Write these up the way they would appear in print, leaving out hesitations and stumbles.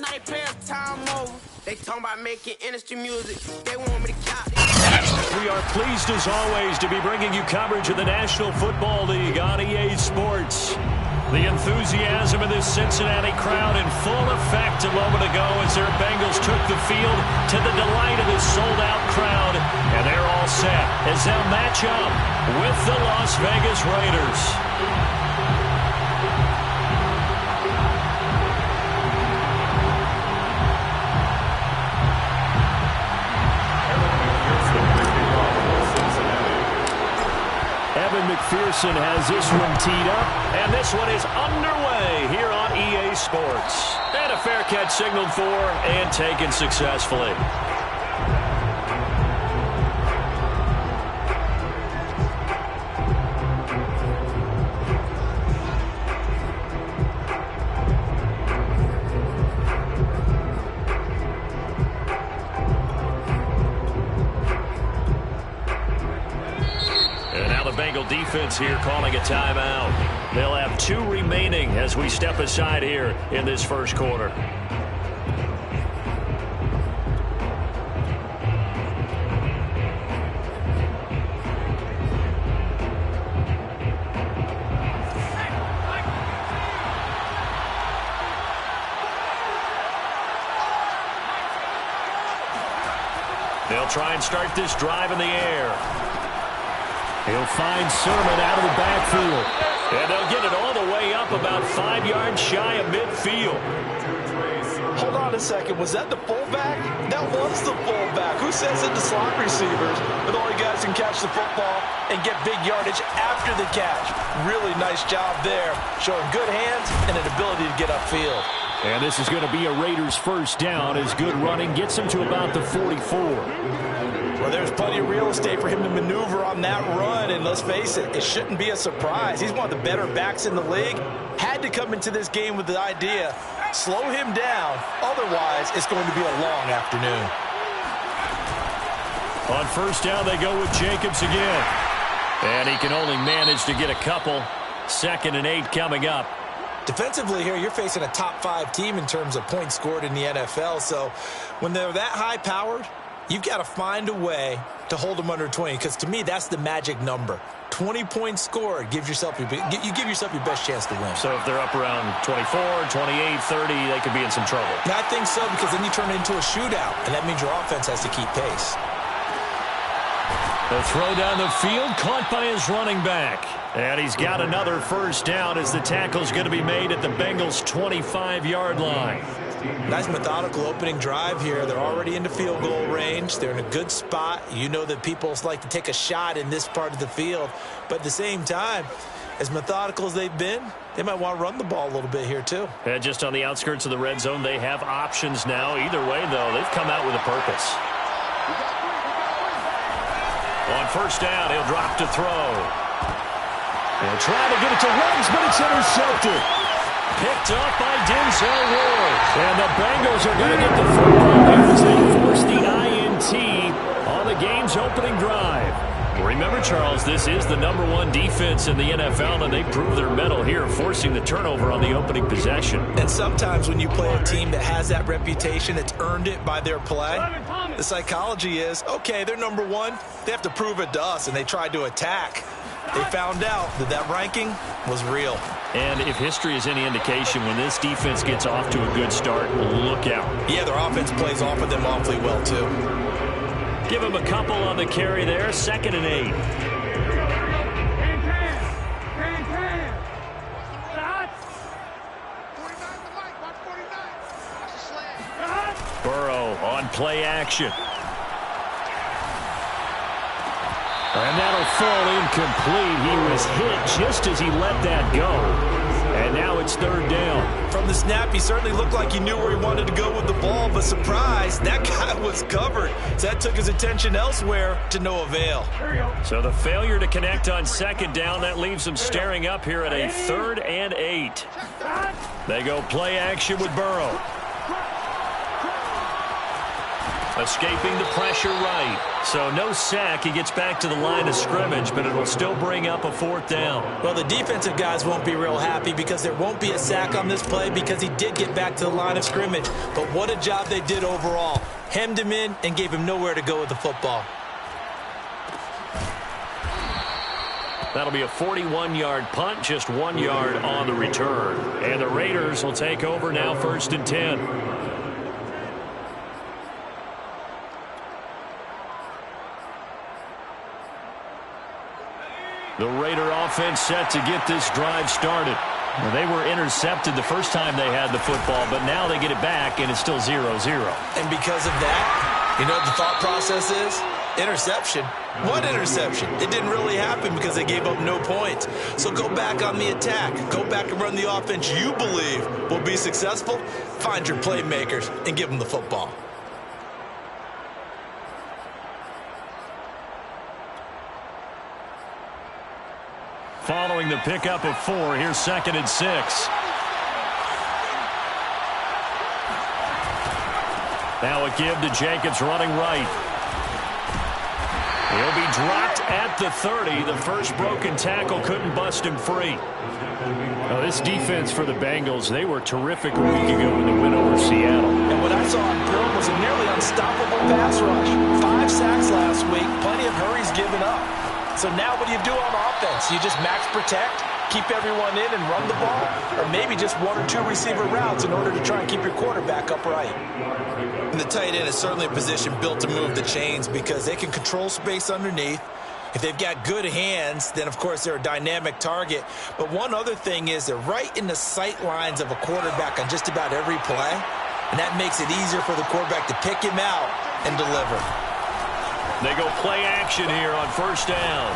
now they pay us time over. They talking about making industry music. They want me to count. We are pleased as always to be bringing you coverage of the National Football League on EA Sports. The enthusiasm of this Cincinnati crowd in full effect a moment ago as their Bengals took the field to the delight of this sold-out crowd. And they're all set as they'll match up with the Las Vegas Raiders. McPherson has this one teed up, and this one is underway here on EA Sports. And a fair catch signaled for and taken successfully. Defense here calling a timeout. They'll have 2 remaining as we step aside here in this first quarter. They'll try and start this drive in the air. He'll find Sermon out of the backfield. And they'll get it all the way up about 5 yards shy of midfield. Hold on a second. Was that the fullback? That was the fullback. Who says it to slot receivers? But only guys can catch the football and get big yardage after the catch. Really nice job there. Showing good hands and an ability to get upfield. And this is going to be a Raiders first down as good running gets him to about the 44. Well, there's plenty of real estate for him to maneuver on that run, and let's face it, it shouldn't be a surprise. He's one of the better backs in the league. Had to come into this game with the idea, slow him down, otherwise it's going to be a long afternoon. On first down, they go with Jacobs again. And he can only manage to get a couple. 2nd and 8 coming up. Defensively here, you're facing a top 5 team in terms of points scored in the NFL, so when they're that high-powered, you've got to find a way to hold them under 20, because to me, that's the magic number. 20 points scored, you give yourself your best chance to win. So if they're up around 24, 28, 30, they could be in some trouble. And I think so, because then you turn it into a shootout, and that means your offense has to keep pace. The throw down the field, caught by his running back. And he's got another first down as the tackle's going to be made at the Bengals' 25-yard line. Nice methodical opening drive here. They're already into field goal range. They're in a good spot. You know that people like to take a shot in this part of the field. But at the same time, as methodical as they've been, they might want to run the ball a little bit here too. And just on the outskirts of the red zone, they have options now. Either way, though, they've come out with a purpose. On first down, he'll drop to throw. He'll try to get it to Ruggs, but it's intercepted. Picked up by Denzel Ward. And the Bengals are going to get the football here as they force the INT on the game's opening drive. Remember, Charles, this is the #1 defense in the NFL, and they prove their mettle here, forcing the turnover on the opening possession. And sometimes when you play a team that has that reputation, that's earned it by their play, the psychology is, okay, they're #1. They have to prove it to us, and they tried to attack. They found out that that ranking was real. And if history is any indication, when this defense gets off to a good start, look out. Yeah, their offense plays off of them awfully well, too. Give him a couple on the carry there. 2nd and 8. Burrow on play action. And that'll fall incomplete. He was hit just as he let that go. And now it's 3rd down. From the snap, he certainly looked like he knew where he wanted to go with the ball, but surprise, that guy was covered. So that took his attention elsewhere to no avail. So the failure to connect on 2nd down, that leaves him staring up here at a 3rd and 8. They go play action with Burrow. Escaping the pressure right. So no sack. He gets back to the line of scrimmage, but it'll still bring up a 4th down. Well, the defensive guys won't be real happy because there won't be a sack on this play because he did get back to the line of scrimmage. But what a job they did overall. Hemmed him in and gave him nowhere to go with the football. That'll be a 41-yard punt, just 1 yard on the return. And the Raiders will take over now, 1st and 10. The Raider offense set to get this drive started. They were intercepted the first time they had the football, but now they get it back, and it's still 0-0. And because of that, you know what the thought process is? Interception. What interception? It didn't really happen because they gave up no points. So go back on the attack. Go back and run the offense you believe will be successful. Find your playmakers and give them the football. Following the pickup of 4, here's 2nd and 6. Now a give to Jacobs running right. He'll be dropped at the 30. The first broken tackle couldn't bust him free. Now, this defense for the Bengals, they were terrific a week ago in the win over Seattle. And what I saw on film was a nearly unstoppable pass rush. 5 sacks last week, plenty of hurries given up. So now what do you do on offense? You just max protect, keep everyone in and run the ball? Or maybe just 1 or 2 receiver routes in order to try and keep your quarterback upright? And the tight end is certainly a position built to move the chains because they can control space underneath. If they've got good hands, then of course they're a dynamic target. But one other thing is they're right in the sight lines of a quarterback on just about every play. And that makes it easier for the quarterback to pick him out and deliver. They go play action here on 1st down.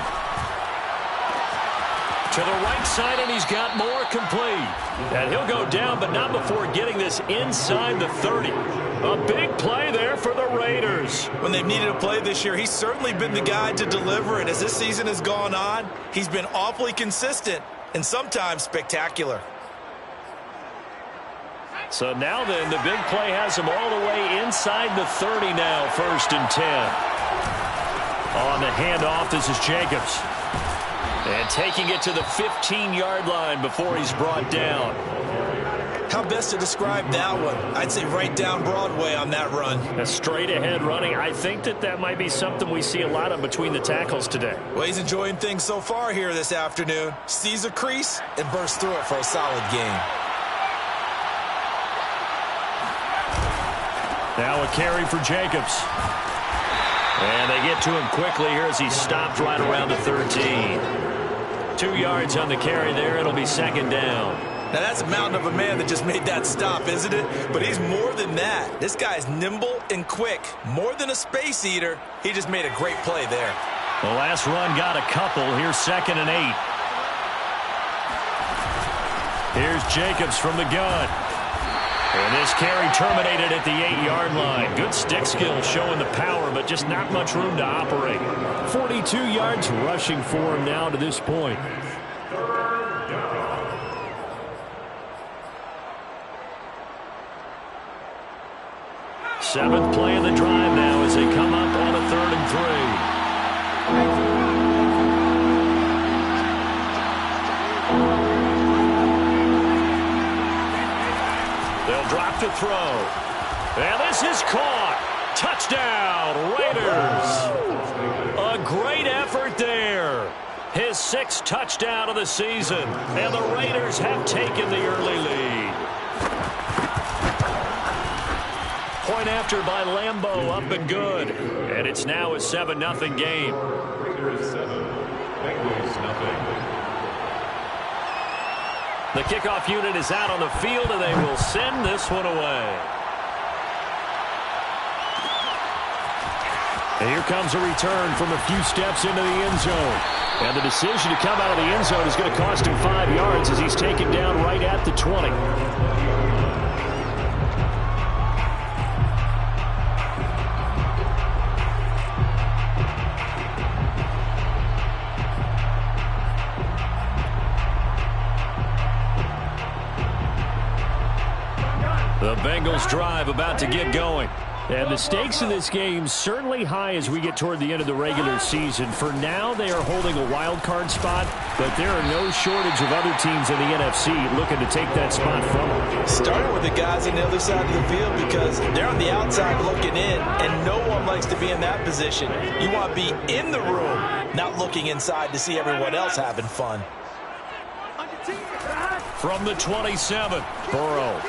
To the right side, and he's got more complete. And he'll go down, but not before getting this inside the 30. A big play there for the Raiders. When they've needed a play this year, he's certainly been the guy to deliver. And as this season has gone on, he's been awfully consistent and sometimes spectacular. So now then, the big play has him all the way inside the 30 now, 1st and 10. On the handoff, this is Jacobs. And taking it to the 15-yard line before he's brought down. How best to describe that one? I'd say right down Broadway on that run. A straight-ahead running. I think that might be something we see a lot of between the tackles today. Well, he's enjoying things so far here this afternoon. Sees a crease and bursts through it for a solid gain. Now a carry for Jacobs. And they get to him quickly here as he stopped right around the 13. 2 yards on the carry there. It'll be 2nd down. Now, that's a mountain of a man that just made that stop, isn't it? But he's more than that. This guy's nimble and quick. More than a space eater, he just made a great play there. The last run got a couple. Here's 2nd and 8. Here's Jacobs from the gun. And this carry terminated at the 8-yard line. Good stick skill showing the power, but just not much room to operate. 42 yards rushing for him now to this point. Seventh play of the drive now as they come up on a 3rd and 3. They'll drop to throw. And this is caught. Touchdown, Raiders. A great effort there. His 6th touchdown of the season. And the Raiders have taken the early lead. Point after by Lambeau, up and good. And it's now a 7-0 game. Raiders 7, Bengals 0. The kickoff unit is out on the field, and they will send this one away. And here comes a return from a few steps into the end zone. And the decision to come out of the end zone is going to cost him 5 yards as he's taken down right at the 20. The Bengals drive about to get going. And the stakes in this game certainly high as we get toward the end of the regular season. For now, they are holding a wild card spot, but there are no shortage of other teams in the NFC looking to take that spot from them. Starting with the guys on the other side of the field because they're on the outside looking in, and no one likes to be in that position. You want to be in the room, not looking inside to see everyone else having fun. From the 27, Burrow.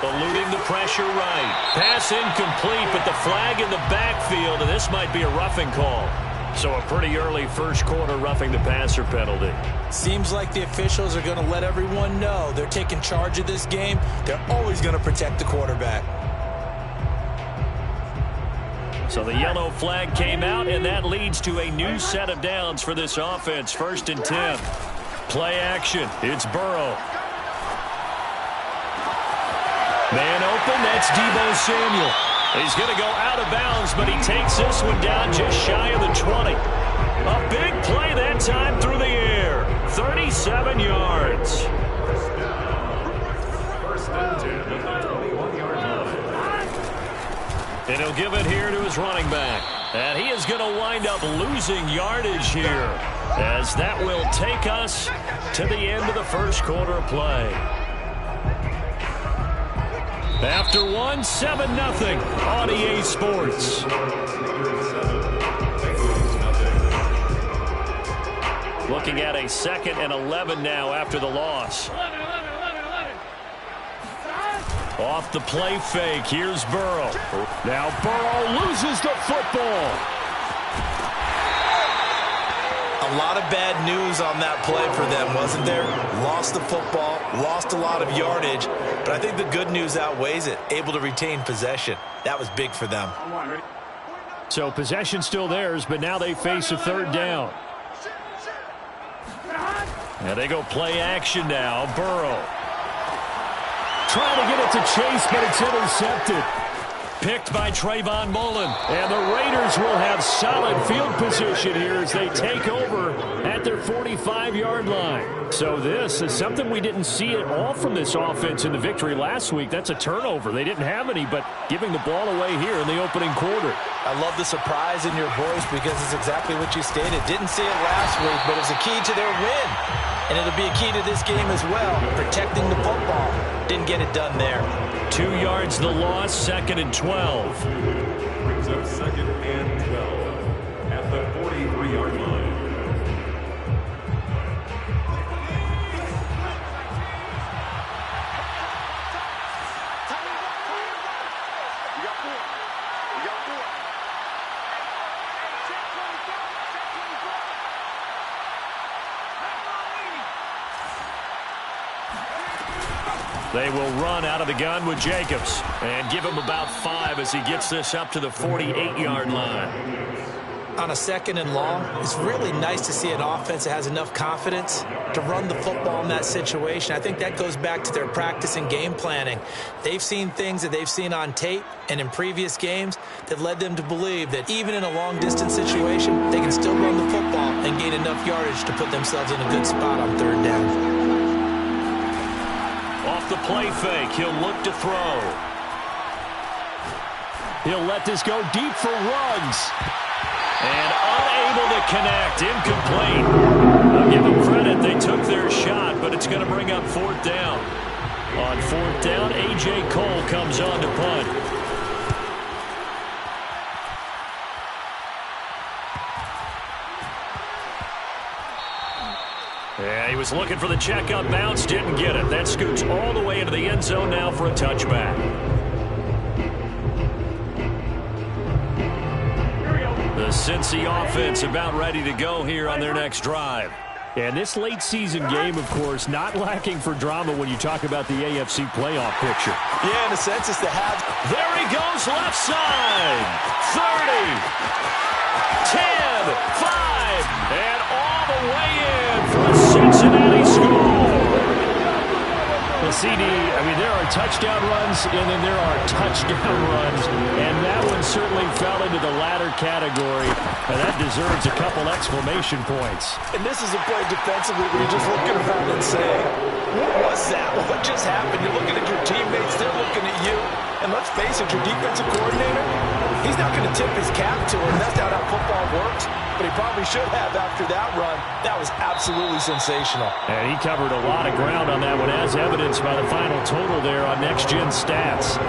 Eluding the pressure right. Pass incomplete, but the flag in the backfield, and this might be a roughing call. So a pretty early first quarter roughing the passer penalty. Seems like the officials are going to let everyone know they're taking charge of this game. They're always going to protect the quarterback. So the yellow flag came out, and that leads to a new set of downs for this offense. 1st and 10. Play action. It's Burrow. Man open, that's Deebo Samuel. He's going to go out of bounds, but he takes this one down just shy of the 20. A big play that time through the air. 37 yards. 1st and 10 at the 21-yard line. And he'll give it here to his running back. And he is going to wind up losing yardage here, as that will take us to the end of the first quarter of play. After 1, 7-0 on EA Sports. Looking at a 2nd and 11 now after the loss. Off the play fake, here's Burrow. Now Burrow loses the football. A lot of bad news on that play for them, wasn't there? Lost the football, lost a lot of yardage, but I think the good news outweighs it. Able to retain possession. That was big for them. So possession still theirs, but now they face a 3rd down. And they go play action now. Burrow. Trying to get it to Chase, but it's intercepted. Picked by Trayvon Mullen. And the Raiders will have solid field position here as they take over at their 45-yard line. So this is something we didn't see at all from this offense in the victory last week. That's a turnover. They didn't have any, but giving the ball away here in the opening quarter. I love the surprise in your voice because it's exactly what you stated. Didn't see it last week, but it's a key to their win. And it'll be a key to this game as well, protecting the football. Didn't get it done there. 2 yards the loss, 2nd and 12. Brings up 2nd and 12 at the 43-yard line. They will run out of the gun with Jacobs and give him about 5 as he gets this up to the 48-yard line. On a 2nd and long, it's really nice to see an offense that has enough confidence to run the football in that situation. I think that goes back to their practice and game planning. They've seen things that they've seen on tape and in previous games that led them to believe that even in a long-distance situation, they can still run the football and gain enough yardage to put themselves in a good spot on 3rd down. Off the play fake, he'll look to throw. He'll let this go deep for Ruggs. And unable to connect, incomplete. I'll give them credit, they took their shot, but it's going to bring up 4th down. On 4th down, A.J. Cole comes on to punt. Yeah, he was looking for the checkup bounce, didn't get it. That scoots all the way into the end zone now for a touchback. The Cincy offense about ready to go here on their next drive. And this late season game, of course, not lacking for drama when you talk about the AFC playoff picture. Yeah, in a sense, it's the half. There he goes, left side. 30, 10, 5, and all the way in for a Cincinnati score. The CD, I mean, there are touchdown runs, and then there are touchdown runs, and that one certainly fell into the latter category, and that deserves a couple exclamation points. And this is a play defensively where you're just looking around and saying, what was that? What just happened? You're looking at your teammates, they're looking at you, and let's face it, your defensive coordinator, he's not going to tip his cap to him. That's not how football works. But he probably should have after that run. That was absolutely sensational. And he covered a lot of ground on that one, as evidenced by the final total there on Next Gen Stats.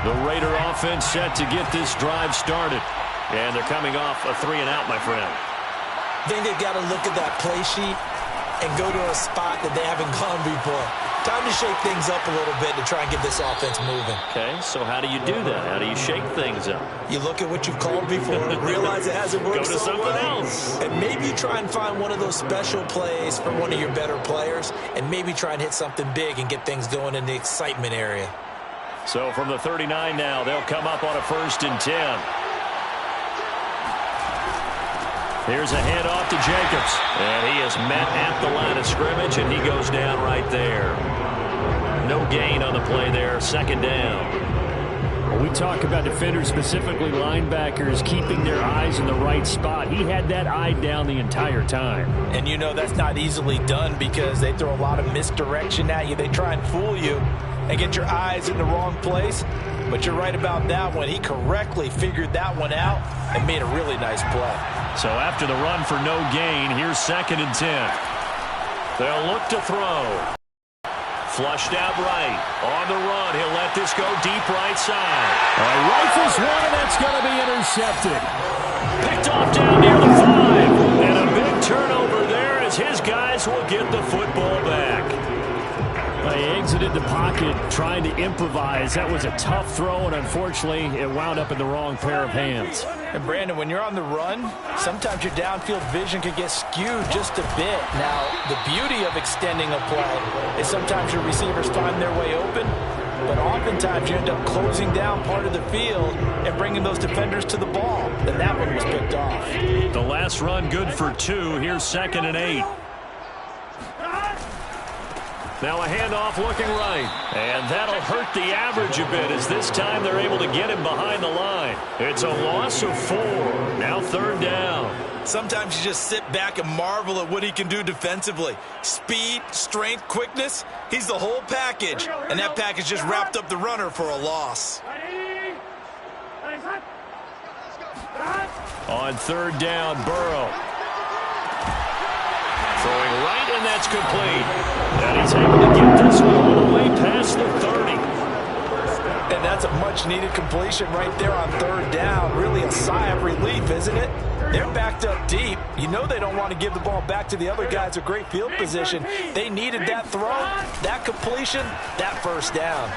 The Raider offense set to get this drive started. And they're coming off a 3-and-out, my friend. I think they've got to look at that play sheet and go to a spot that they haven't gone before. Time to shake things up a little bit to try and get this offense moving. Okay, so how do you do that? How do you shake things up? You look at what you've called before, realize it hasn't worked Go to so something well, else. and maybe you try and find one of those special plays from one of your better players, and maybe try and hit something big and get things going in the excitement area. So from the 39 now, they'll come up on a 1st and 10. Here's a handoff to Jacobs. And he is met at the line of scrimmage, and he goes down right there. No gain on the play there. 2nd down. When we talk about defenders, specifically linebackers, keeping their eyes in the right spot, he had that eye down the entire time. And you know that's not easily done because they throw a lot of misdirection at you. They try and fool you and get your eyes in the wrong place. But you're right about that one. He correctly figured that one out and made a really nice play. So after the run for no gain, here's 2nd and 10. They'll look to throw. Flushed out right. On the run, he'll let this go deep right side. Rifles one, and that's going to be intercepted. Picked off down near the 5. And a big turnover there as his guys will get the football back. He exited the pocket trying to improvise. That was a tough throw, and unfortunately, it wound up in the wrong pair of hands. And Brandon, when you're on the run, sometimes your downfield vision can get skewed just a bit. Now, the beauty of extending a play is sometimes your receivers find their way open, but oftentimes you end up closing down part of the field and bringing those defenders to the ball. And that one was picked off. The last run good for 2. Here's 2nd and 8. Now a handoff looking right. And that'll hurt the average a bit as this time they're able to get him behind the line. It's a loss of 4. Now 3rd down. Sometimes you just sit back and marvel at what he can do defensively. Speed, strength, quickness, he's the whole package. And that package just wrapped up the runner for a loss. On 3rd down, Burrow. Throwing right, and that's complete. And he's able to get this one all the way past the 30. And that's a much-needed completion right there on 3rd down. Really a sigh of relief, isn't it? They're backed up deep. You know they don't want to give the ball back to the other guys. A great field position. They needed that throw, that completion, that 1st down.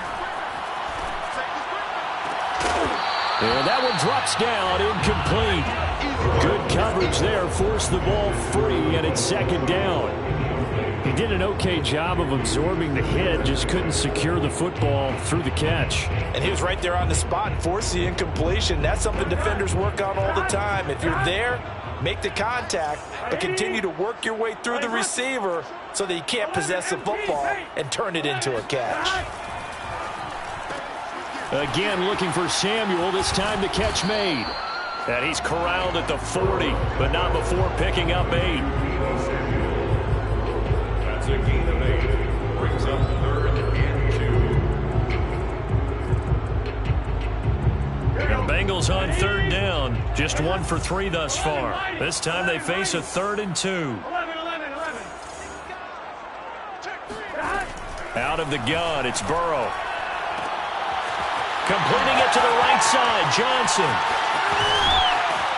And that one drops down, incomplete. Good coverage there, forced the ball free, and it's 2nd down. He did an okay job of absorbing the hit, just couldn't secure the football through the catch. And he was right there on the spot and forced the incompletion. That's something defenders work on all the time. If you're there, make the contact, but continue to work your way through the receiver so that you can't possess the football and turn it into a catch. Again looking for Samuel, this time the catch made. And he's corralled at the 40, but not before picking up 8. That's a gain of 8. Brings up 3rd and 2. The Bengals on 3rd down. Just 1 for 3 thus far. This time they face a 3rd and 2. Out of the gun, it's Burrow. Completing it to the right side, Johnson.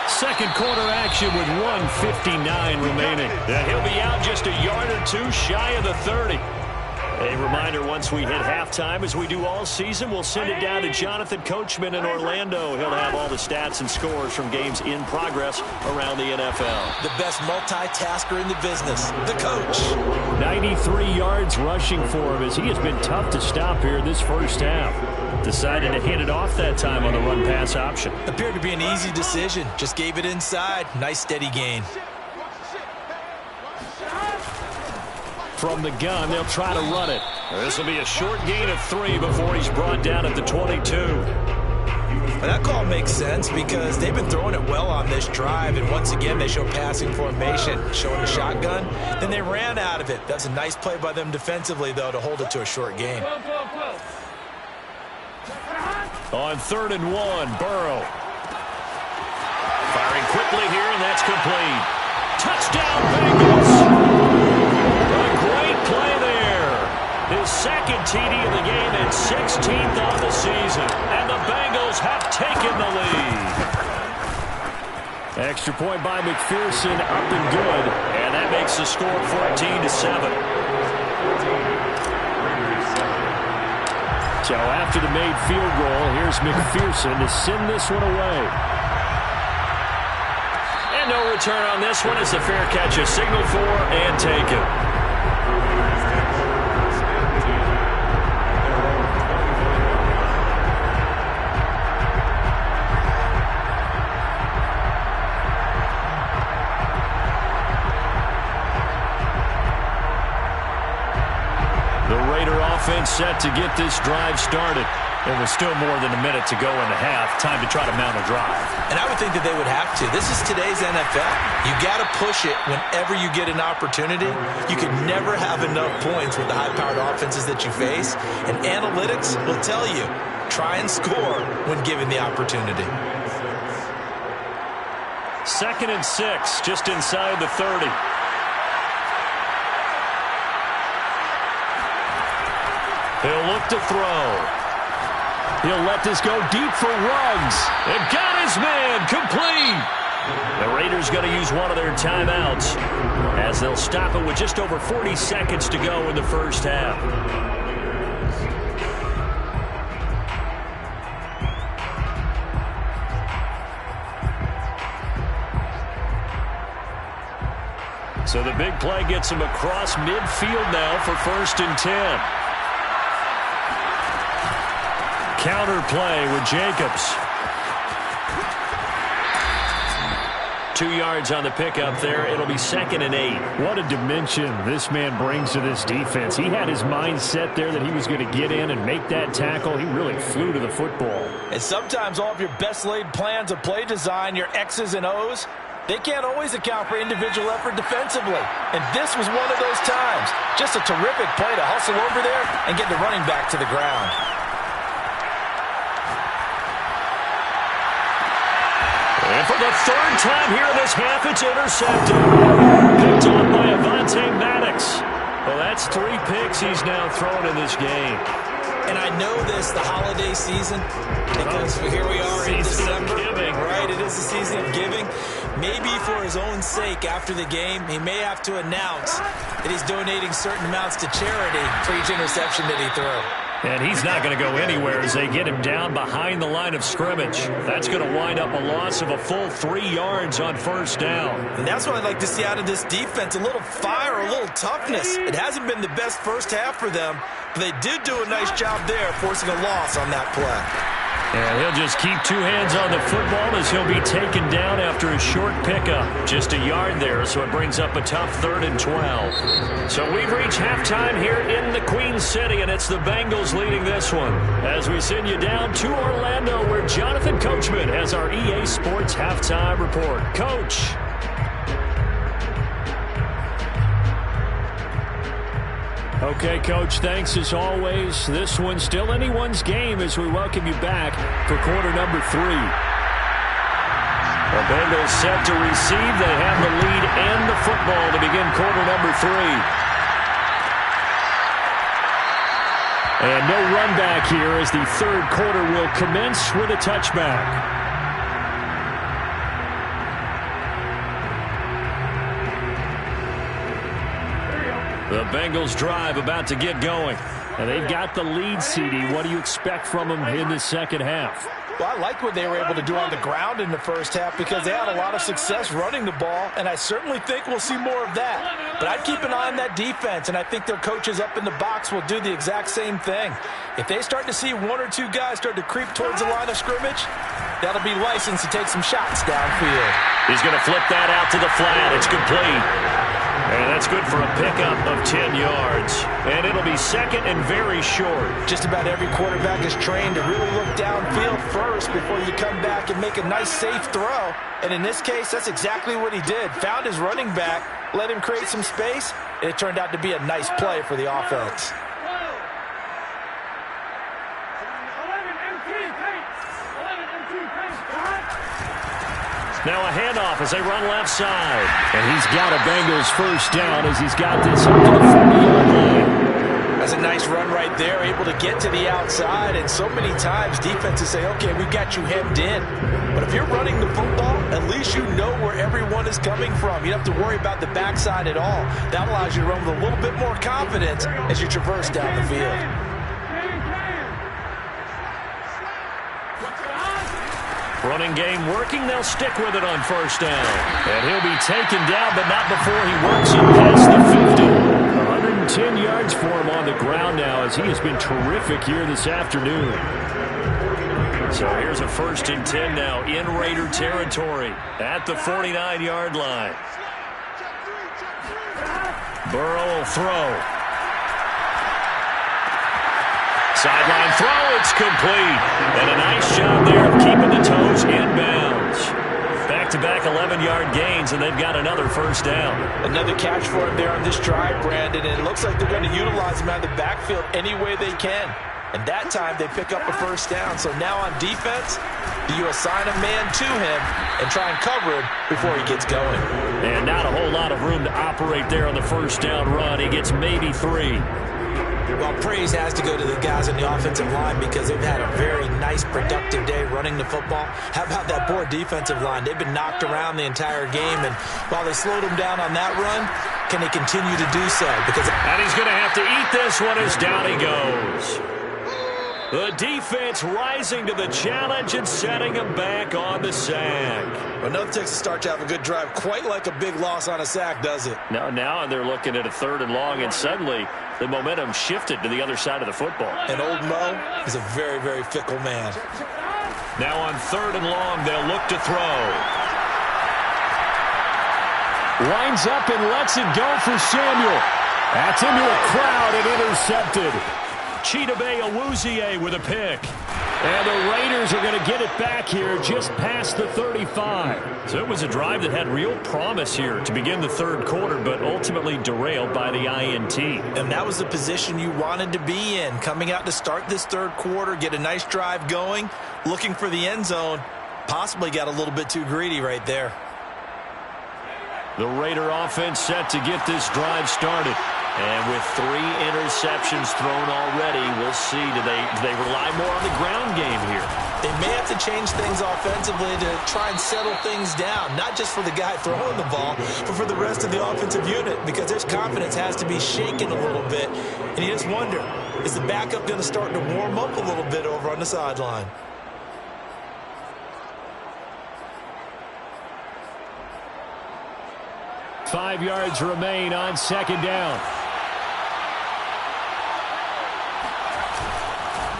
2nd quarter action with 1:59 remaining. And he'll be out just a yard or 2 shy of the 30. A reminder, once we hit halftime, as we do all season, we'll send it down to Jonathan Coachman in Orlando. He'll have all the stats and scores from games in progress around the NFL. The best multitasker in the business, the coach. 93 yards rushing for him as he has been tough to stop here this first half. Decided to hand it off that time on the run-pass option. Appeared to be an easy decision. Just gave it inside. Nice steady gain. From the gun, they'll try to run it. This will be a short gain of 3 before he's brought down at the 22. Well, that call makes sense because they've been throwing it well on this drive, and once again they show passing formation, showing a shotgun. Then they ran out of it. That's a nice play by them defensively, though, to hold it to a short gain. On 3rd and 1, Burrow. Firing quickly here, and that's complete. Touchdown, Bengals! Play there. His second TD of the game and 16th on the season. And the Bengals have taken the lead. Extra point by McPherson, up and good. And that makes the score 14-7. So after the made field goal, here's McPherson to send this one away. And no return on this one as the fair catch is signaled for and taken. Offense set to get this drive started. There was still more than a minute to go in the half. Time to try to mount a drive. And I would think that they would have to. This is today's NFL. You got to push it whenever you get an opportunity. You can never have enough points with the high-powered offenses that you face. And analytics will tell you, try and score when given the opportunity. 2nd and 6, just inside the 30. He'll look to throw. He'll let this go deep for Ruggs. And got his man complete. The Raiders going to use one of their timeouts as they'll stop it with just over 40 seconds to go in the first half. So the big play gets him across midfield now for 1st and 10. Counter play with Jacobs. 2 yards on the pickup there. It'll be 2nd and 8. What a dimension this man brings to this defense. He had his mind set there that he was going to get in and make that tackle. He really flew to the football. And sometimes all of your best laid plans of play design, your X's and O's, they can't always account for individual effort defensively. And this was one of those times. Just a terrific play to hustle over there and get the running back to the ground. And for the 3rd time here in this half, it's intercepted. Picked off by Avonte Maddox. Well, that's 3 picks he's now thrown in this game. And I know this, the holiday season, because here we are in December. Right, it is the season of giving. Maybe for his own sake, after the game, he may have to announce that he's donating certain amounts to charity for each interception that he threw. And he's not going to go anywhere as they get him down behind the line of scrimmage. That's going to wind up a loss of a full 3 yards on 1st down. And that's what I'd like to see out of this defense, a little fire, a little toughness. It hasn't been the best first half for them, but they did do a nice job there, forcing a loss on that play. And he'll just keep 2 hands on the football as he'll be taken down after a short pickup. Just a yard there, so it brings up a tough 3rd and 12. So we've reached halftime here in the Queen City, and it's the Bengals leading this one. As we send you down to Orlando, where Jonathan Coachman has our EA Sports Halftime Report. Coach. Okay, Coach, thanks as always. This one's still anyone's game as we welcome you back for quarter number 3. The Bengals set to receive. They have the lead and the football to begin quarter number 3. And no run back here as the 3rd quarter will commence with a touchback. The Bengals drive about to get going. And they've got the lead, CD. What do you expect from them in the second half? Well, I like what they were able to do on the ground in the first half because they had a lot of success running the ball, and I certainly think we'll see more of that. But I'd keep an eye on that defense, and I think their coaches up in the box will do the exact same thing. If they start to see one or two guys start to creep towards the line of scrimmage, that'll be licensed to take some shots downfield. He's going to flip that out to the flat. It's complete. And that's good for a pickup of 10 yards. And it'll be second and very short. Just about every quarterback is trained to really look downfield first before you come back and make a nice, safe throw. And in this case, that's exactly what he did. Found his running back, let him create some space, and it turned out to be a nice play for the offense. Now a handoff as they run left side. And he's got a Bengals first down as he's got this up to the 40-yard line. That's a nice run right there, able to get to the outside. And so many times defenses say, okay, we've got you hemmed in. But if you're running the football, at least you know where everyone is coming from. You don't have to worry about the backside at all. That allows you to run with a little bit more confidence as you traverse down the field. Running game working. They'll stick with it on first down. And he'll be taken down, but not before he works it past the 50. 110 yards for him on the ground now as he has been terrific here this afternoon. So here's a 1st and 10 now in Raider territory at the 49-yard line. Burrow will throw. Sideline throw, it's complete. And a nice job there of keeping the toes inbounds. Back-to-back 11-yard gains, and they've got another first down. Another catch for him there on this drive, Brandon, and it looks like they're going to utilize him out of the backfield any way they can. And that time they pick up a first down. So now on defense, do you assign a man to him and try and cover him before he gets going? And not a whole lot of room to operate there on the first down run. He gets maybe 3. Well, praise has to go to the guys on the offensive line because they've had a very nice, productive day running the football. How about that poor defensive line? They've been knocked around the entire game, and while they slowed them down on that run, can they continue to do so? And he's going to have to eat this one as down he goes. The defense rising to the challenge and setting him back on the sack. Another Texas start to have a good drive, quite like a big loss on a sack, does it? Now they're looking at a 3rd and long, and suddenly the momentum shifted to the other side of the football. And old Mo is a very, very fickle man. Now on 3rd and long, they'll look to throw. Lines up and lets it go for Samuel. That's into a crowd and intercepted. Chidobe Awuzie with a pick. And the Raiders are going to get it back here just past the 35. So it was a drive that had real promise here to begin the 3rd quarter, but ultimately derailed by the INT. And that was the position you wanted to be in, coming out to start this 3rd quarter, get a nice drive going, looking for the end zone. Possibly got a little bit too greedy right there. The Raider offense set to get this drive started. And with 3 interceptions thrown already, we'll see. Do they rely more on the ground game here? They may have to change things offensively to try and settle things down, not just for the guy throwing the ball, but for the rest of the offensive unit, because his confidence has to be shaken a little bit. And you just wonder, is the backup going to start to warm up a little bit over on the sideline? Five yards remain on 2nd down.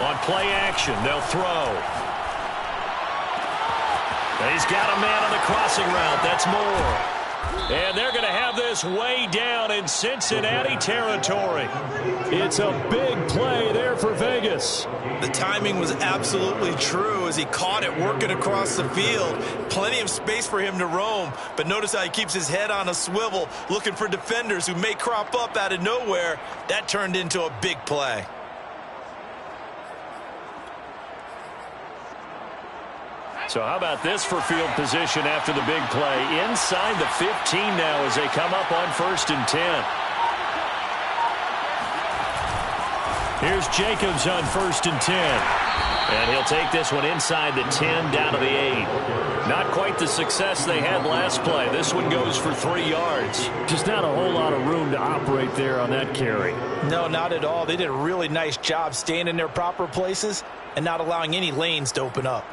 On play action, they'll throw. He's got a man on the crossing route. That's Moore. And they're going to have this way down in Cincinnati territory. It's a big play there for Vegas. The timing was absolutely true as he caught it working across the field. Plenty of space for him to roam, but notice how he keeps his head on a swivel, looking for defenders who may crop up out of nowhere. That turned into a big play. So how about this for field position after the big play? Inside the 15 now as they come up on 1st and 10. Here's Jacobs on 1st and 10. And he'll take this one inside the 10, down to the 8. Not quite the success they had last play. This one goes for 3 yards. Just not a whole lot of room to operate there on that carry. No, not at all. They did a really nice job staying in their proper places and not allowing any lanes to open up.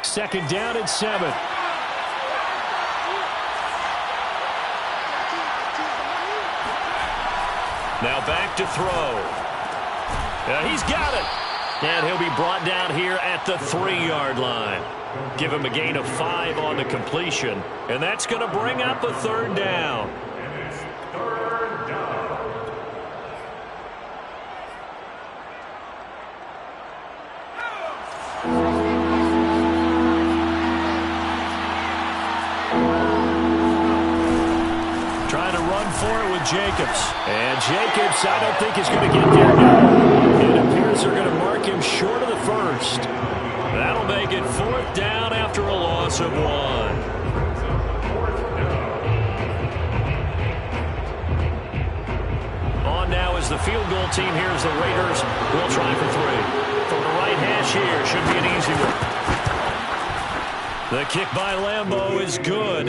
2nd down and 7. Now back to throw. He's got it. And he'll be brought down here at the 3-yard line. Give him a gain of 5 on the completion. And that's going to bring up a 3rd down. Trying to run for it with Jacobs. And Jacobs, I don't think is going to get there now. It appears they're going to mark him short of the 1st. That'll make it 4th down after a loss of 1. On now is the field goal team. Here's the Raiders. We'll try for 3. From the right hash here. Should be an easy one. The kick by Lambeau is good.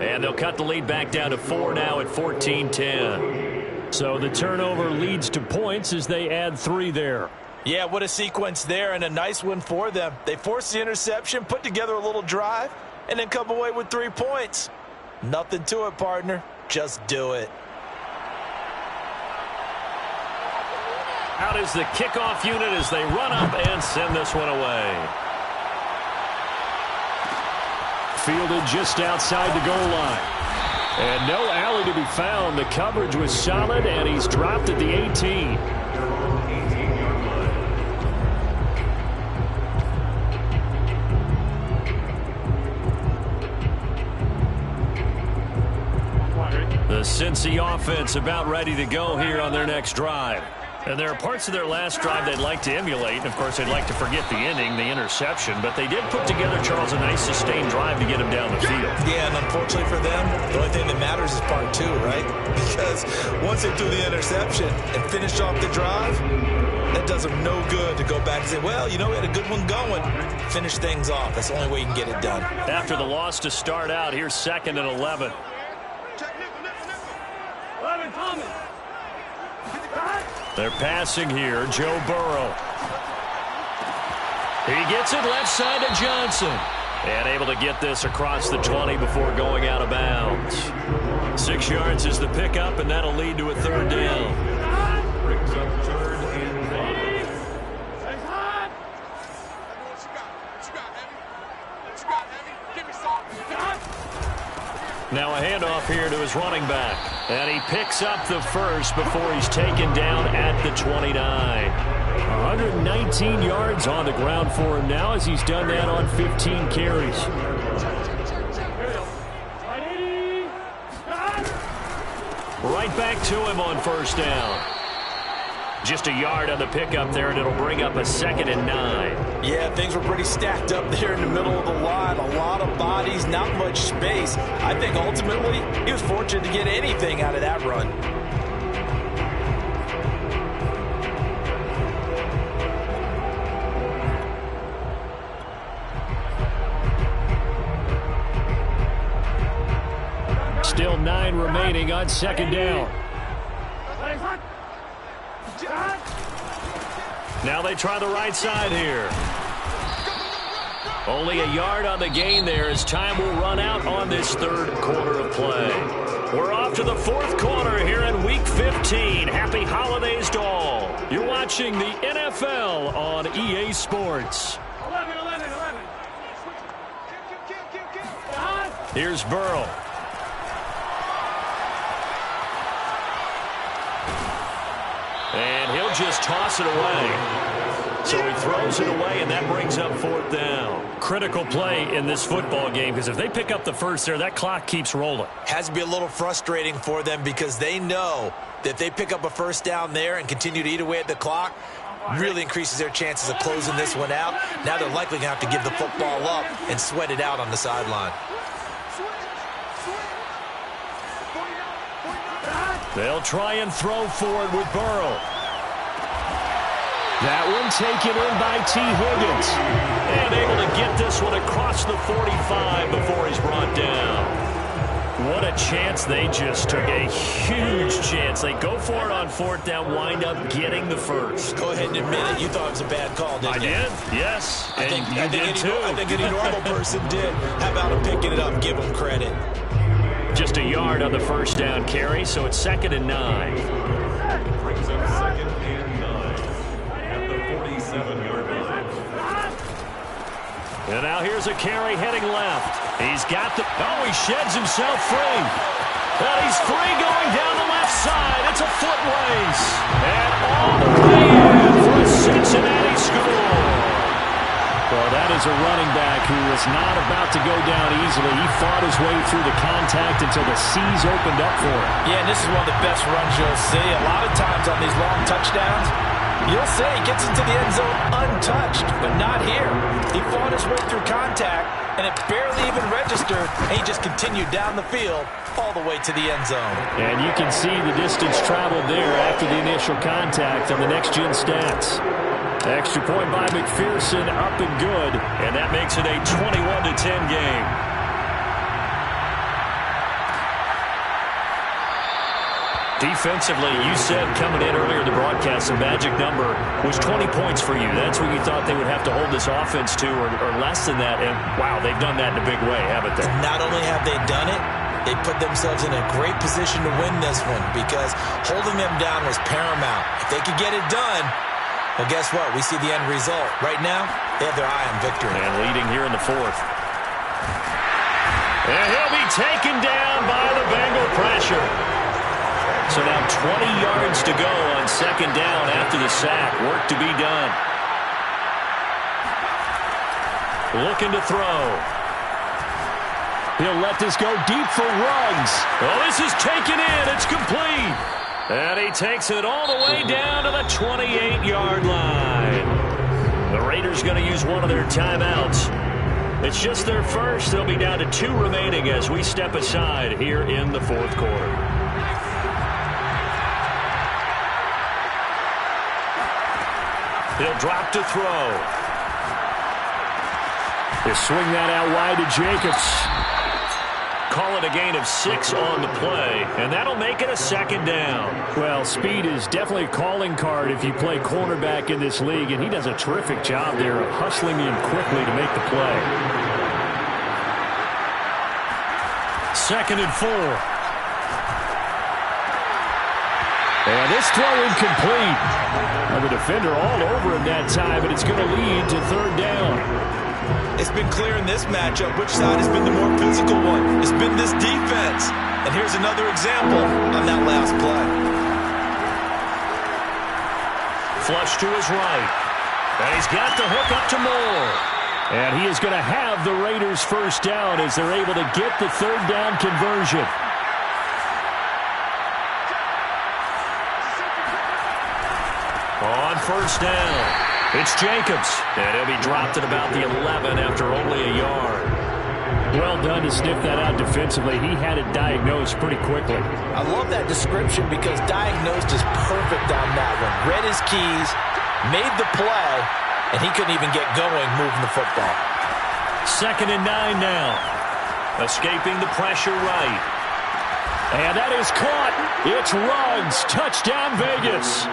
And they'll cut the lead back down to 4 now at 14-10. So the turnover leads to points as they add 3 there. Yeah, what a sequence there, and a nice one for them. They forced the interception, put together a little drive, and then come away with 3 points. Nothing to it, partner. Just do it. Out is the kickoff unit as they run up and send this one away. Fielded just outside the goal line. And no alley to be found. The coverage was solid, and he's dropped at the 18. The Cincy offense about ready to go here on their next drive. And there are parts of their last drive they'd like to emulate. Of course, they'd like to forget the ending, the interception. But they did put together, Charles, a nice sustained drive to get him down the field. Yeah, and unfortunately for them, the only thing that matters is part 2, right? Because once they threw the interception and finished off the drive, that does them no good to go back and say, well, you know, we had a good one going. Finish things off. That's the only way you can get it done. After the loss to start out, here's 2nd and 11. They're passing here. Joe Burrow. He gets it left side to Johnson. And able to get this across the 20 before going out of bounds. 6 yards is the pickup, and that'll lead to a 3rd down. Brings up 3rd and 5. Now a handoff here to his running back. And he picks up the 1st before he's taken down at the 29. 119 yards on the ground for him now as he's done that on 15 carries. Right back to him on 1st down. Just a yard on the pickup there, and it'll bring up a 2nd and 9. Yeah, things were pretty stacked up there in the middle of the line. A lot of bodies, not much space. I think ultimately he was fortunate to get anything out of that run. Still 9 remaining on 2nd down. Now they try the right side here. Only a yard on the gain there as time will run out on this 3rd quarter of play. We're off to the 4th quarter here in Week 15. Happy holidays to all. You're watching the NFL on EA Sports. 11. Here's Burrow. And he'll just toss it away. So he throws it away, and that brings up 4th down. Critical play in this football game, because if they pick up the 1st there, that clock keeps rolling. Has to be a little frustrating for them because they know that if they pick up a 1st down there and continue to eat away at the clock, really increases their chances of closing this one out. Now they're likely going to have to give the football up and sweat it out on the sideline. They'll try and throw for it with Burrow. That one taken in by T. Higgins. And able to get this one across the 45 before he's brought down. What a chance they just took. A huge chance. They go for it on 4th down, wind up getting the first. Go ahead and admit it. You thought it was a bad call, didn't you? I did, yes. I think any normal person did. How about him picking it up? Give him credit. Just a yard on the 1st down carry, so it's 2nd and 9. Brings up 2nd and 9 at the 47-yard line. And now here's a carry heading left. He's got the... Oh, he sheds himself free. And he's free going down the left side. It's a foot race. And all the way in for a Cincinnati score. Well, that is a running back who was not about to go down easily. He fought his way through the contact until the seas opened up for him. Yeah, and this is one of the best runs you'll see. A lot of times on these long touchdowns, you'll say he gets into the end zone untouched, but not here. He fought his way through contact, and it barely even registered, and he just continued down the field all the way to the end zone. And you can see the distance traveled there after the initial contact on the next-gen stats. Extra point by McPherson, up and good, and that makes it a 21-10 game. Defensively, you said coming in earlier in the broadcast, the magic number was 20 points for you. That's what you thought they would have to hold this offense to, or less than that. And, wow, they've done that in a big way, haven't they? Not only have they done it, they put themselves in a great position to win this one because holding them down was paramount. If they could get it done, well, guess what? We see the end result. Right now, they have their eye on victory. And leading here in the 4th. And he'll be taken down by the Bengal pressure. So now 20 yards to go on 2nd down after the sack. Work to be done. Looking to throw. He'll let this go deep for Ruggs. Oh, this is taken in. It's complete. And he takes it all the way down to the 28-yard line. The Raiders going to use one of their timeouts. It's just their first. They'll be down to 2 remaining as we step aside here in the 4th quarter. He'll drop to throw. He'll swing that out wide to Jacobs. Call it a gain of 6 on the play, and that'll make it a 2nd down. Well, speed is definitely a calling card if you play cornerback in this league, and he does a terrific job there of hustling in quickly to make the play. 2nd and 4. And this throw incomplete. Well, the defender all over him that time, but it's going to lead to 3rd down. It's been clear in this matchup which side has been the more physical one. It's been this defense. And here's another example on that last play. Flush to his right. And he's got the hook up to Moore. And he is going to have the Raiders' 1st down as they're able to get the 3rd down conversion. On 1st down, it's Jacobs, and he'll be dropped at about the 11 after only a yard. Well done to sniff that out defensively. He had it diagnosed pretty quickly. I love that description because diagnosed is perfect on that one. Read his keys, made the play, and he couldn't even get going moving the football. 2nd and 9 now. Escaping the pressure right. And that is caught. It's Ruggs. Touchdown, Vegas.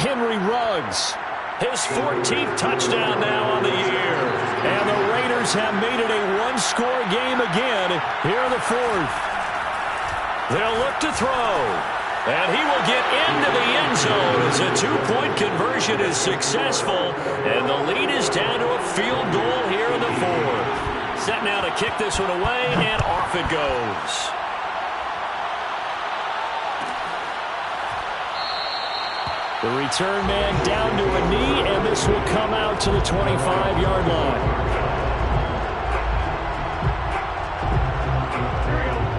Henry Ruggs, his 14th touchdown now on the year. And the Raiders have made it a 1-score game again here in the 4th. They'll look to throw. And he will get into the end zone as a 2-point conversion is successful. And the lead is down to a field goal here in the 4th. Set now to kick this one away, and off it goes. The return man down to a knee, and this will come out to the 25-yard line.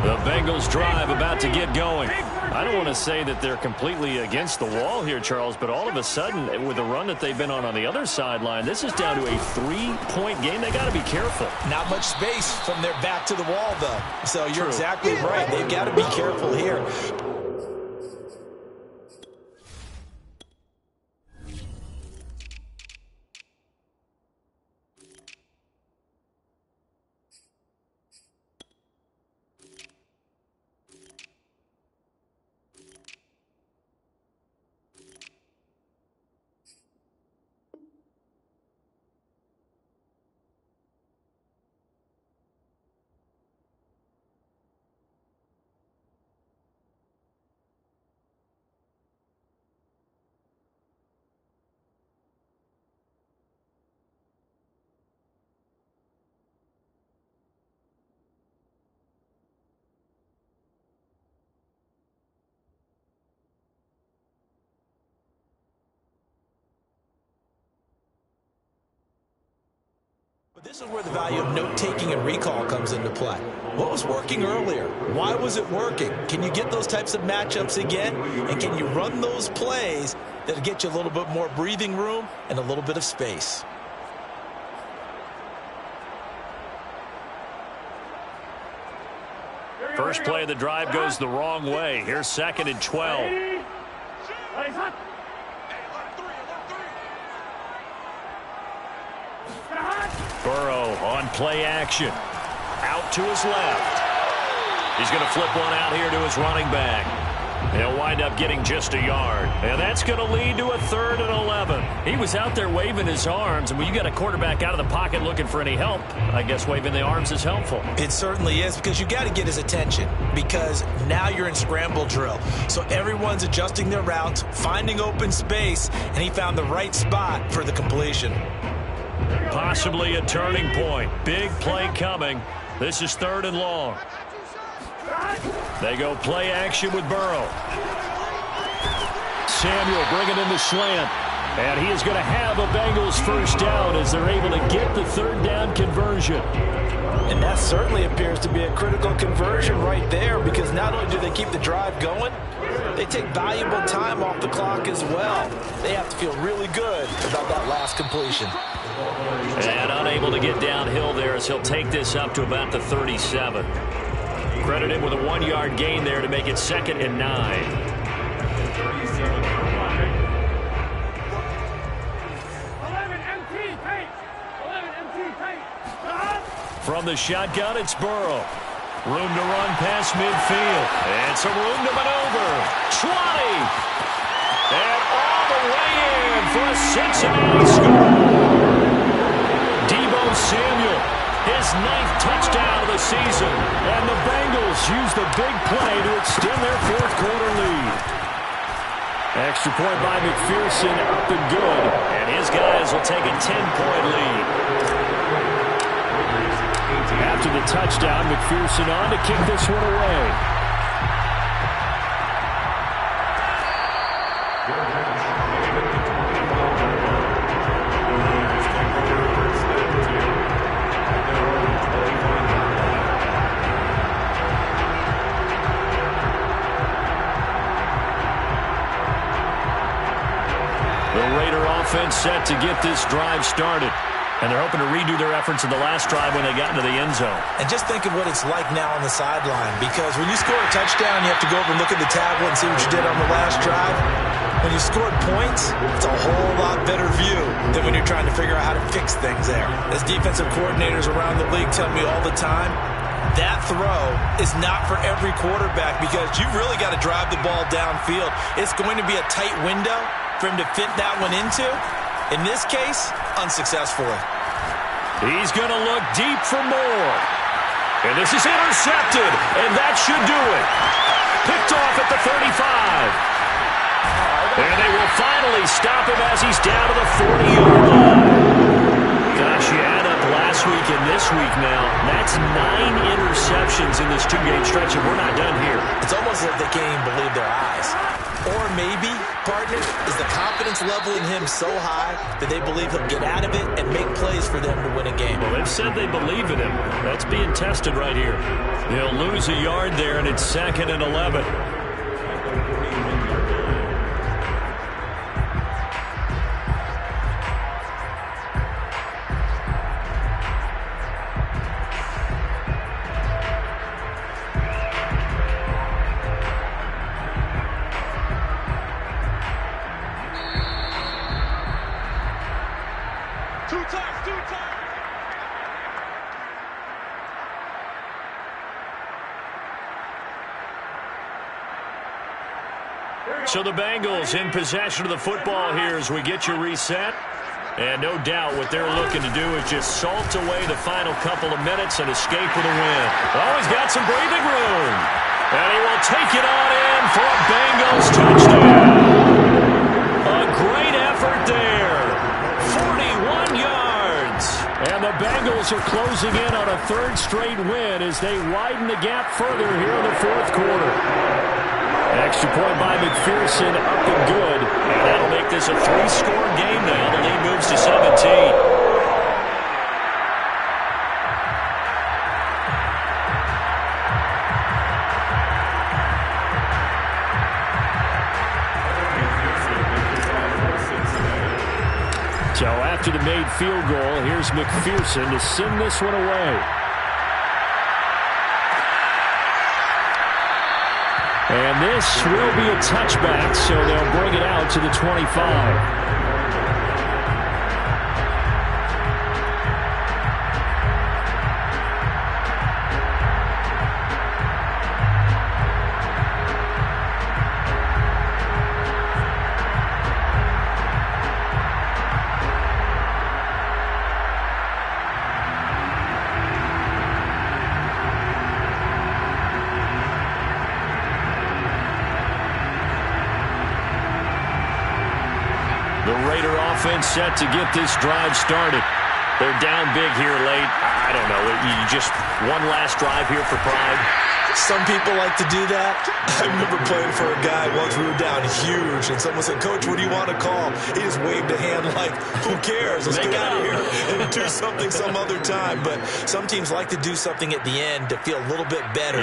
The Bengals drive about to get going. I don't want to say that they're completely against the wall here, Charles, but all of a sudden, with the run that they've been on the other sideline, this is down to a 3-point game. They got to be careful. Not much space from their back to the wall, though. So you're True. exactly right. They've got to be careful here. But this is where the value of note-taking and recall comes into play. What was working earlier? Why was it working? Can you get those types of matchups again? And can you run those plays that'll get you a little bit more breathing room and a little bit of space? First play of the drive goes the wrong way. Here's 2nd and 12. Burrow on play action. Out to his left. He's going to flip one out here to his running back. He'll wind up getting just a yard. And that's going to lead to a 3rd and 11. He was out there waving his arms. And when you got a quarterback out of the pocket looking for any help, I guess waving the arms is helpful. It certainly is, because you got to get his attention, because now you're in scramble drill. So everyone's adjusting their routes, finding open space, and he found the right spot for the completion. Possibly a turning point. Big play coming. This is 3rd and long. They go play action with Burrow. Samuel bringing in the slant. And he is going to have a Bengals first down as they're able to get the 3rd down conversion. And that certainly appears to be a critical conversion right there, because not only do they keep the drive going, they take valuable time off the clock as well. They have to feel really good about that last completion. And unable to get downhill there as he'll take this up to about the 37. Credit him with a 1-yard gain there to make it 2nd and 9. From the shotgun, it's Burrow. Room to run past midfield. And some room to maneuver. 20. And all the way in for a Cincinnati score. Deebo Samuel, his 9th touchdown of the season. And the Bengals use the big play to extend their 4th quarter lead. Extra point by McPherson, up and good. And his guys will take a 10-point lead. After the touchdown, McPherson on to kick this one away. The Raider offense set to get this drive started. And they're hoping to redo their efforts in the last drive when they got into the end zone. And just think of what it's like now on the sideline, because when you score a touchdown, you have to go over and look at the tablet and see what you did on the last drive. When you scored points, it's a whole lot better view than when you're trying to figure out how to fix things there. As defensive coordinators around the league tell me all the time, that throw is not for every quarterback, because you've really got to drive the ball downfield. It's going to be a tight window for him to fit that one into. In this case, unsuccessfully. He's going to look deep for more. And this is intercepted, and that should do it. Picked off at the 35. And they will finally stop him as he's down to the 40-yard line. Gosh, you add up last week and this week now, that's 9 interceptions in this 2-game stretch, and we're not done here. It's almost like they can't even believe their eyes. Or maybe, partner, is the confidence level in him so high that they believe he'll get out of it and make plays for them to win a game. Well, they've said they believe in him. That's being tested right here. They'll lose a yard there, and it's 2nd and 11. So the Bengals in possession of the football here as we get you reset. And no doubt what they're looking to do is just salt away the final couple of minutes and escape with a win. Oh, he's got some breathing room. And he will take it on in for a Bengals touchdown. A great effort there. 41 yards. And the Bengals are closing in on a third straight win as they widen the gap further here in the fourth quarter. Extra point by McPherson, up and good. And that'll make this a 3-score game now. The lead moves to 17. So after the made field goal, here's McPherson to send this one away. And this will be a touchback, so they'll bring it out to the 25. The Raider offense set to get this drive started. They're down big here late. I don't know. You just one last drive here for pride. Some people like to do that. I remember playing for a guy once. We were down huge, and someone said, "Coach, what do you want to call?" He just waved a hand like, "Who cares? Let's get out of here and do something some other time." But some teams like to do something at the end to feel a little bit better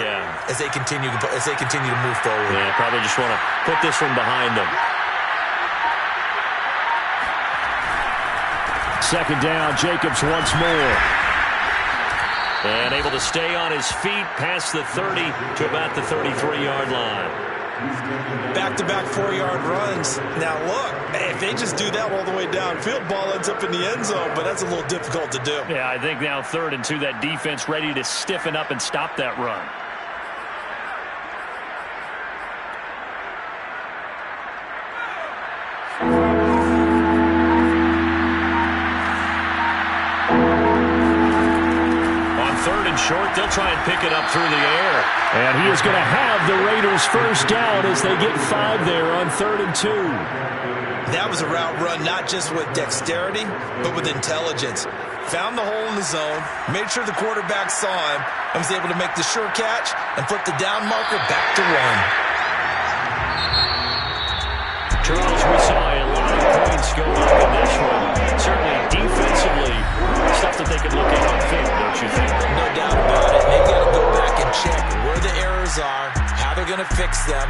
as they continue to move forward. Yeah, probably just want to put this one behind them. Second down, Jacobs once more. And able to stay on his feet past the 30 to about the 33-yard line. Back-to-back 4-yard runs. Now, look, if they just do that all the way downfield, ball ends up in the end zone, but that's a little difficult to do. Yeah, I think now 3rd and 2, that defense ready to stiffen up and stop that run. Short, they'll try and pick it up through the air. And he is going to have the Raiders first down as they get 5 there on 3rd and 2. That was a route run not just with dexterity, but with intelligence. Found the hole in the zone, made sure the quarterback saw him, and was able to make the sure catch and flip the down marker back to 1. Charles, we saw a lot of points go up in this one. Certainly defensively, stuff that they could look at on film, don't you think? No doubt about it. They've got to go back and check where the errors are, how they're going to fix them,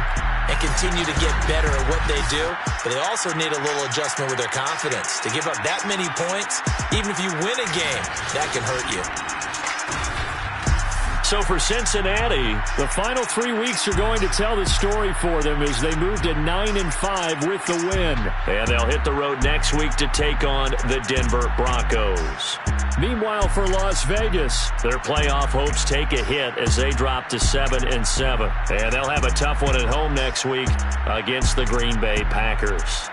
and continue to get better at what they do. But they also need a little adjustment with their confidence. To give up that many points, even if you win a game, that can hurt you. So for Cincinnati, the final 3 weeks are going to tell the story for them as they move to 9-5 with the win. And they'll hit the road next week to take on the Denver Broncos. Meanwhile, for Las Vegas, their playoff hopes take a hit as they drop to 7-7. And they'll have a tough one at home next week against the Green Bay Packers.